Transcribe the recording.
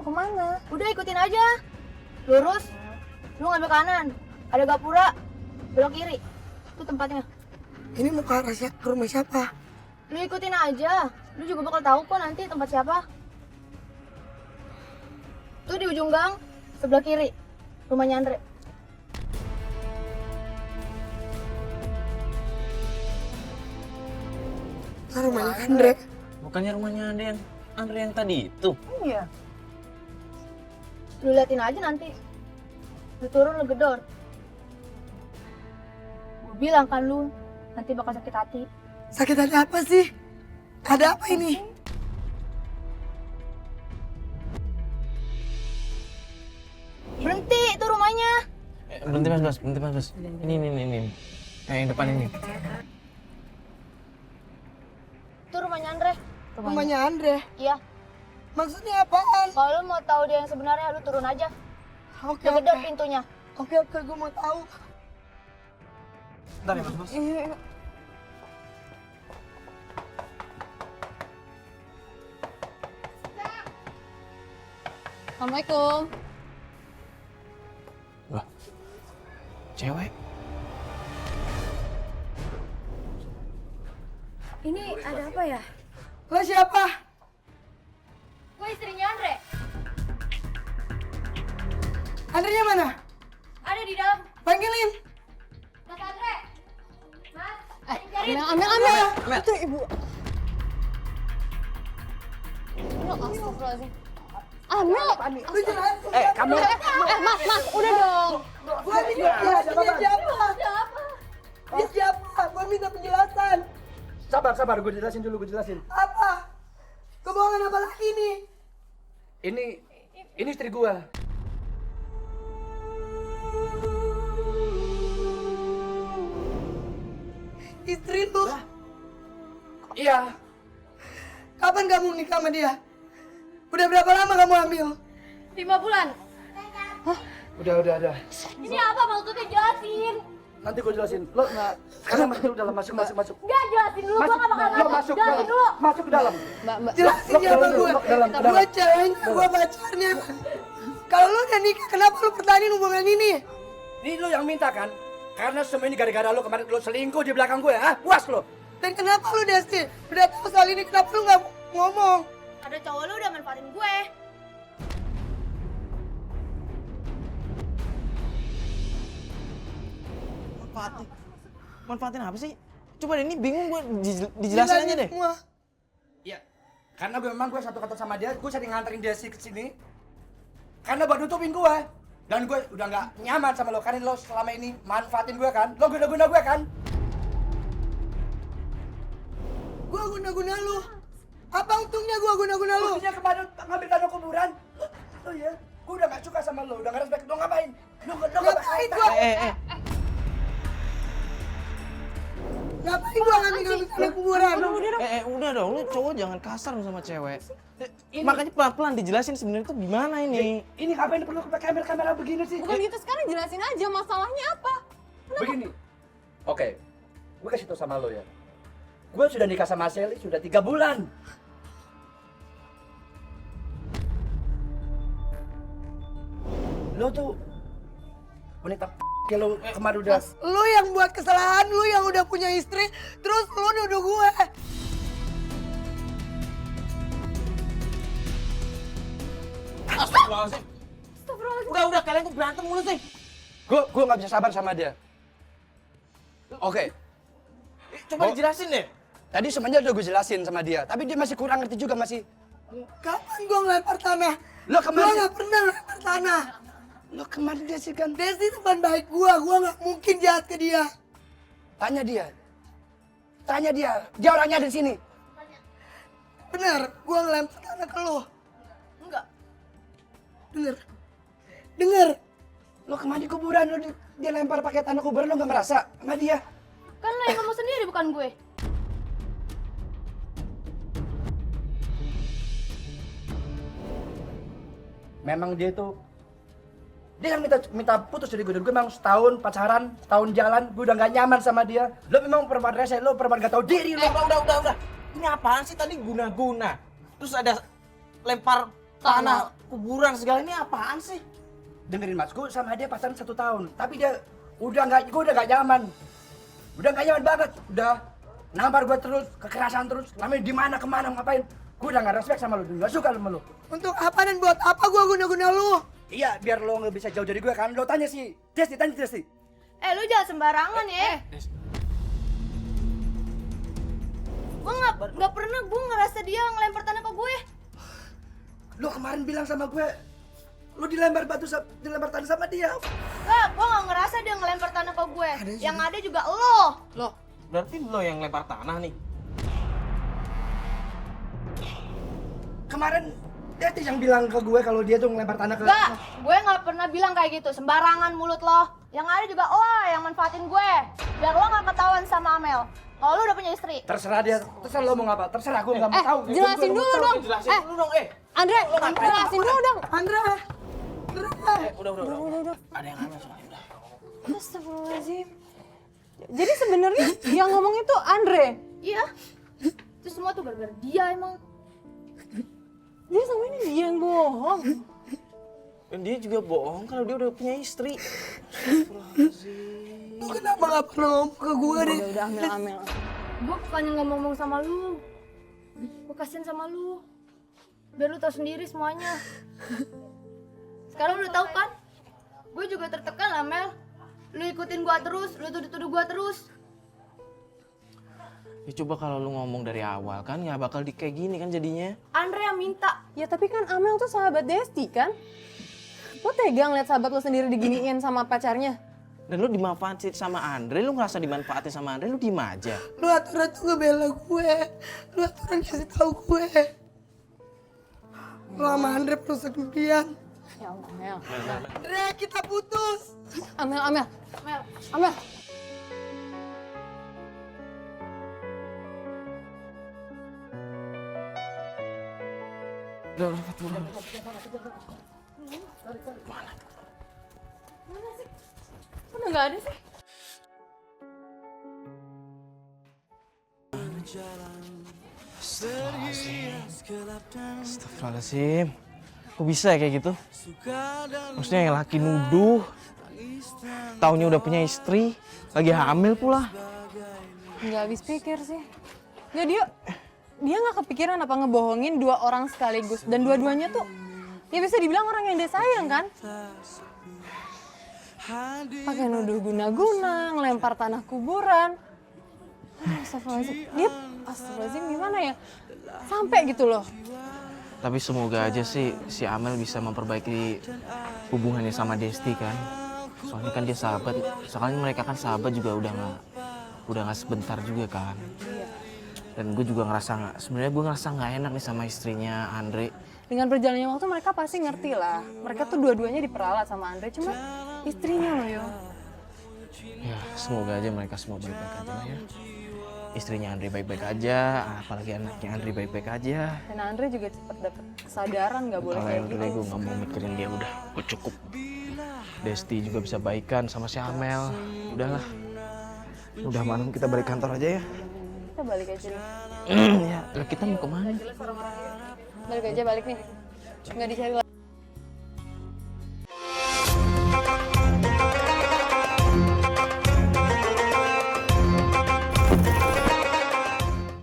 kemana? Udah ikutin aja. Lurus, lu ngambil kanan. Ada gapura, belok kiri. Itu tempatnya. Ini mau ke arah ke rumah siapa? Lu ikutin aja. Lu juga bakal tahu kok nanti tempat siapa. Tuh di ujung gang, sebelah kiri. Rumahnya Andre. Nah, rumahnya Andre. Bukannya rumahnya Andre yang tadi itu? Iya. Lu liatin aja nanti. Lu turun, lu gedor. Gue bilang kan lu, nanti bakal sakit hati. Sakit hati apa sih? Ada apa ini? Berhenti, itu rumahnya. Berhenti mas, berhenti mas. Ini. Yang depan ini. Itu rumahnya Andre. Rumahnya Andre. Iya. Maksudnya apaan? Kalau lu mau tahu dia yang sebenarnya, lu turun aja. Oke, Lu oke. gedor pintunya. Oke, gue mau tahu. Bentar ya mas. Iya. Assalamualaikum. Wah, cewek. Ini ada apa ya? Lo siapa? Gue istrinya Andre. Andre-nya mana? Ada di dalam. Panggilin. Mas Andre. Mas. Ambil. Itu ibu. Astagfirullahaladzim. Ambil. Lu jelasin. Kamu. Mas, udah dong. Gua minta penjelasannya siapa? Dia siapa? Gua minta penjelasan. Sabar, gue jelasin dulu, Apa? Kebohongan apa lagi nih? Ini istri gue. Istri lu? Iya. Kapan kamu nikah sama dia? Udah berapa lama kamu hamil? 5 bulan. Udah. Ini apa maksudnya, jelasin. Nanti gue jelasin. Lo nggak, sekarang masuk dalam, masuk. Enggak, jelasin dulu. Gua enggak bakal Lo ngantuk. masuk Jelasin dalam. dulu. Masuk ke dalam. Mbak. Jelasin Lo siapa dalam, gue? lo dalam. Gue ceweknya, gue pacarnya. Kalau lu udah nikah, kenapa lu pertahanin hubungan ini? Ini lo yang minta kan? Karena semua ini gara-gara lo kemarin lo selingkuh di belakang gue, ah? Puas lo? Dan kenapa lu Desti? Udah tahu soal ini, kenapa lu nggak ngomong? Ada cowok lu udah manfaatin gue. Manfaatin apa sih? Coba deh, ini bingung gue dijelasin aja deh. Semua. Iya. Karena gue satu kata sama dia, gue sering nganterin Desi ke sini. Karena buat nutupin gue. Dan gue udah nggak nyaman sama lo, karena lo selama ini manfaatin gue kan? Lo guna-guna gue kan? Gua guna-guna lu. Apa untungnya gua guna-guna lu? Buktinya kemarin ngambil tanah kuburan. Oh iya, gue udah gak suka sama lo, udah gak respect. Lo ngapain? Lo Ngapain gua? Ngapain gua ngambil tanah kuburan? Udah dong, lu cowok jangan kasar sama cewek. Makanya pelan-pelan dijelasin sebenarnya itu gimana ini. Ini ngapain perlu kamera begini sih? Bukan gitu, sekarang jelasin aja masalahnya apa. Begini. Oke, gue kasih tau sama lo ya. Gue sudah nikah sama Sally sudah 3 bulan. Lo tuh wanita lo kemarin udah. Lu yang buat kesalahan, lu yang udah punya istri, terus lu nuduh gue. Astagfirullahaladzim. Udah kalian tuh berantem mulu sih. Gue nggak bisa sabar sama dia. Oke, Coba dijelasin deh. tadi semuanya udah gue jelasin sama dia, tapi dia masih kurang ngerti juga masih. Kapan gua ngelempar tanah? Lo Gua kemarin, nggak pernah ngelempar tanah. lo kemarin dia sih kan. Desi teman baik gua nggak mungkin jahat ke dia. Tanya dia orangnya ada di sini. Bener, gua ngelempar tanah ke lu. Enggak. Denger. Lo kemarin di kuburan dia lempar pakai tanah kuburan, lo nggak merasa sama dia? Kan lo yang ngomong sendiri, bukan gue. Memang dia yang minta putus dari gue. Dan gue memang setahun pacaran, setahun jalan, gue udah gak nyaman sama dia. Lo memang perempuan rese, lo perempuan gak tahu diri lo. Udah. Ini apaan sih tadi guna-guna? Terus ada lempar tanah kuburan segala ini apaan sih? Dengerin mas, gue sama dia pacaran 1 tahun, tapi dia gue udah nggak nyaman, banget, udah nampar gue terus, kekerasan terus, namanya di mana kemana ngapain, gue udah nggak respect sama lu, nggak suka sama lu. Untuk apa dan buat apa gua guna-guna lu? Iya, biar lo nggak bisa jauh dari gue kan, lo tanya sih, Desti. Lu jangan sembarangan ya. Gue nggak pernah gue ngerasa dia ngelempar tanah ke gue. Lo kemarin bilang sama gue, lo dilempar tanah sama dia. Gue nggak ngerasa dia ngelempar tanah ke gue. Yang ada juga lo. Loh, berarti lo yang lempar tanah nih? Kemarin Desti yang bilang ke gue kalau dia tuh ngelempar tanah ke... Enggak, gue nggak pernah bilang kayak gitu. Sembarangan mulut lo. Yang ada juga lo yang manfaatin gue. Biar lo nggak ketahuan sama Amel. Kalau lo udah punya istri. Terserah dia, terserah lo mau ngapa, terserah gue nggak mau tahu. Jelasin dulu dong. Jelasin dulu dong, Andre, jelasin dulu dong. Andra. Udah. Ada yang aneh soalnya, udah. Astagfirullahaladzim. Jadi sebenarnya yang ngomong itu Andre. Iya. Itu semua tuh gara-gara dia emang. Dia sama ini dia yang bohong. Dan dia juga bohong kalau dia udah punya istri. Lu kenapa gak pernah ngomong ke gua deh? Udah Amel. Gue bukannya nggak ngomong sama lu. Gue kasihan sama lu. Biar lu tahu sendiri semuanya. Sekarang lu udah tahu kan? Gue juga tertekan lah, Mel. Lu ikutin gua terus, lu tuduh-tuduh gua terus. Ya coba kalau lu ngomong dari awal kan nggak bakal kayak gini kan jadinya. Andre yang minta. Ya tapi kan Amel tuh sahabat Desti kan? Lo tega ngeliat sahabat lo sendiri diginiin sama pacarnya? Dan lu dimanfaatin sama Andre, lu ngerasa dimanfaatin sama Andre, lu diem aja. Lu aturan tuh ngebela gue. Lu aturan kasih tahu gue. Lu sama Andre perusak impian. Ya Allah, Amel. Andre, kita putus. Amel. Udah. Udah nggak ada sih. Astagfirullahaladzim. Kok bisa ya kayak gitu? Maksudnya yang laki nuduh, taunya udah punya istri, lagi hamil pula. Nggak habis pikir sih. Nggak, dia nggak kepikiran apa ngebohongin 2 orang sekaligus. Dan dua-duanya tuh ya bisa dibilang orang yang dia sayang kan? Pakai nuduh guna-guna, ngelempar tanah kuburan. Astagfirullahaladzim gimana ya? Sampai gitu loh. Tapi semoga aja sih si Amel bisa memperbaiki hubungannya sama Desti kan. Soalnya kan dia sahabat, soalnya mereka kan sahabat juga udah nggak sebentar juga kan. Dan gue juga sebenarnya gue ngerasa nggak enak nih sama istrinya Andre. Dengan berjalannya waktu mereka pasti ngerti lah. Mereka tuh dua-duanya diperalat sama Andre, cuma istrinya loh yo. Ya semoga aja mereka semua baik-baik aja lah ya. Istrinya Andre baik-baik aja, apalagi anaknya Andre baik-baik aja. Dan Andre juga cepet dapet kesadaran nggak boleh Kalau kayak yang gitu. gue nggak mau mikirin dia udah, gue cukup. Desti juga bisa baikan sama si Amel. Udahlah, udah malam kita balik kantor aja ya. Kita balik aja nih. Ya, lah kita mau kemana? Balik nih. Nggak dicari lagi.